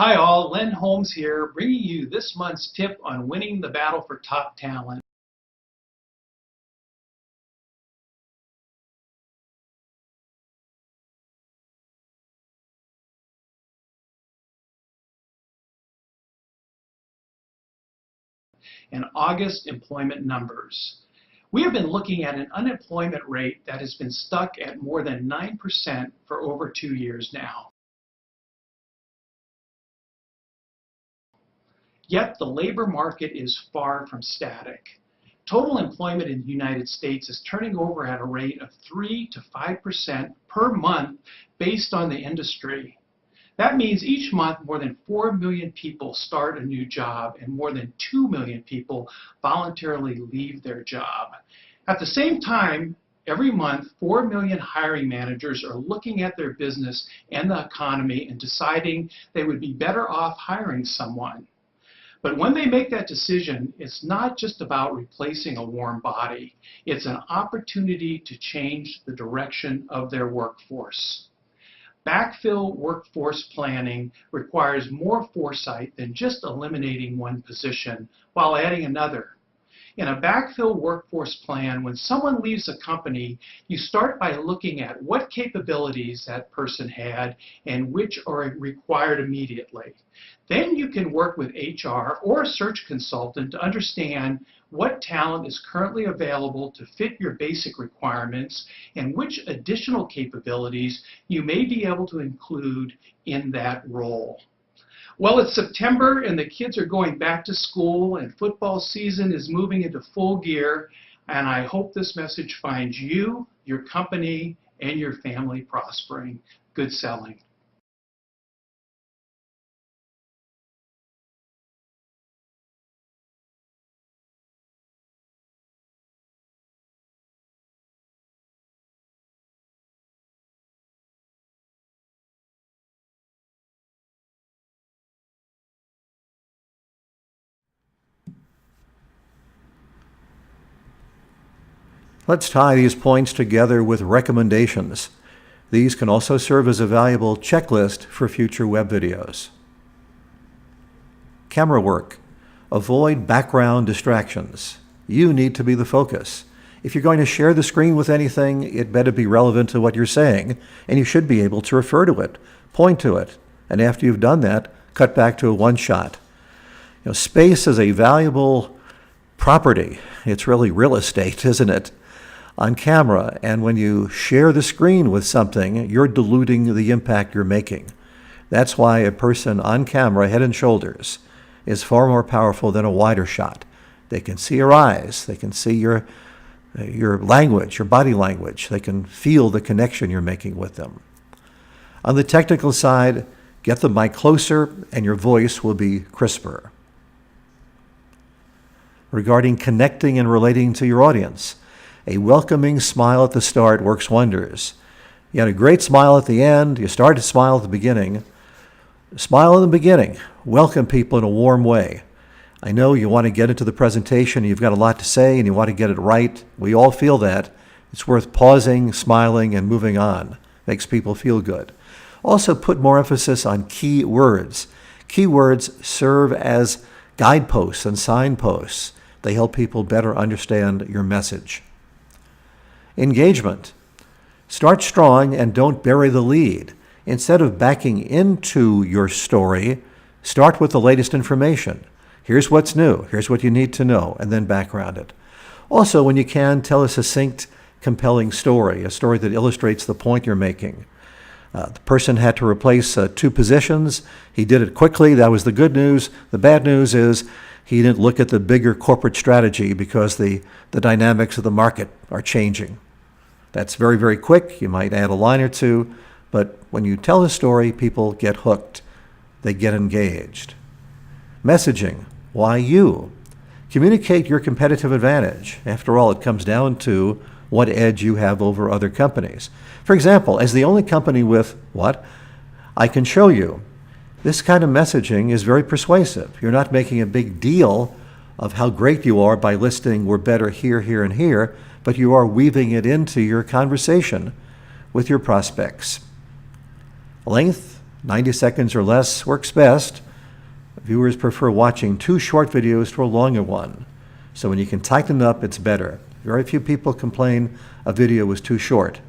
Hi all, Len Holmes here, bringing you this month's tip on winning the battle for top talent. And August employment numbers. We have been looking at an unemployment rate that has been stuck at more than 9% for over 2 years now. Yet the labor market is far from static. Total employment in the United States is turning over at a rate of 3 to 5% per month based on the industry. That means each month more than 4 million people start a new job and more than 2 million people voluntarily leave their job. At the same time, every month 4 million hiring managers are looking at their business and the economy and deciding they would be better off hiring someone. But when they make that decision, it's not just about replacing a warm body. It's an opportunity to change the direction of their workforce. Backfill workforce planning requires more foresight than just eliminating one position while adding another. In a backfill workforce plan, when someone leaves a company, you start by looking at what capabilities that person had and which are required immediately. Then you can work with HR or a search consultant to understand what talent is currently available to fit your basic requirements and which additional capabilities you may be able to include in that role. Well, it's September and the kids are going back to school and football season is moving into full gear, and I hope this message finds you, your company, and your family prospering. Good selling. Let's tie these points together with recommendations. These can also serve as a valuable checklist for future web videos. Camera work. Avoid background distractions. You need to be the focus. If you're going to share the screen with anything, it better be relevant to what you're saying, and you should be able to refer to it, point to it, and after you've done that, cut back to a one shot. Space is a valuable property. It's really real estate, isn't it? On camera, and when you share the screen with something, you're diluting the impact you're making. That's why a person on camera, head and shoulders, is far more powerful than a wider shot. They can see your eyes, they can see your language, your body language, they can feel the connection you're making with them. On the technical side, get the mic closer and your voice will be crisper. Regarding connecting and relating to your audience, a welcoming smile at the start works wonders. You had a great smile at the end, you started to smile at the beginning. Smile in the beginning. Welcome people in a warm way. I know you want to get into the presentation, you've got a lot to say and you want to get it right. We all feel that. It's worth pausing, smiling, and moving on. Makes people feel good. Also put more emphasis on key words. Key words serve as guideposts and signposts. They help people better understand your message. Engagement. Start strong and don't bury the lead. Instead of backing into your story, start with the latest information. Here's what's new, here's what you need to know, and then background it. Also, when you can, tell a succinct, compelling story, a story that illustrates the point you're making. The person had to replace 2 positions. He did it quickly. That was the good news. The bad news is he didn't look at the bigger corporate strategy because the dynamics of the market are changing. That's very, very quick. You might add a line or two, but when you tell a story, people get hooked. They get engaged. Messaging. Why you? Communicate your competitive advantage. After all, it comes down to what edge you have over other companies. For example, as the only company with what? I can show you. This kind of messaging is very persuasive. You're not making a big deal of how great you are by listing we're better here, here, and here, but you are weaving it into your conversation with your prospects. Length 90 seconds or less works best. Viewers prefer watching 2 short videos to a longer one. So when you can tighten it up, it's better. Very few people complain a video was too short.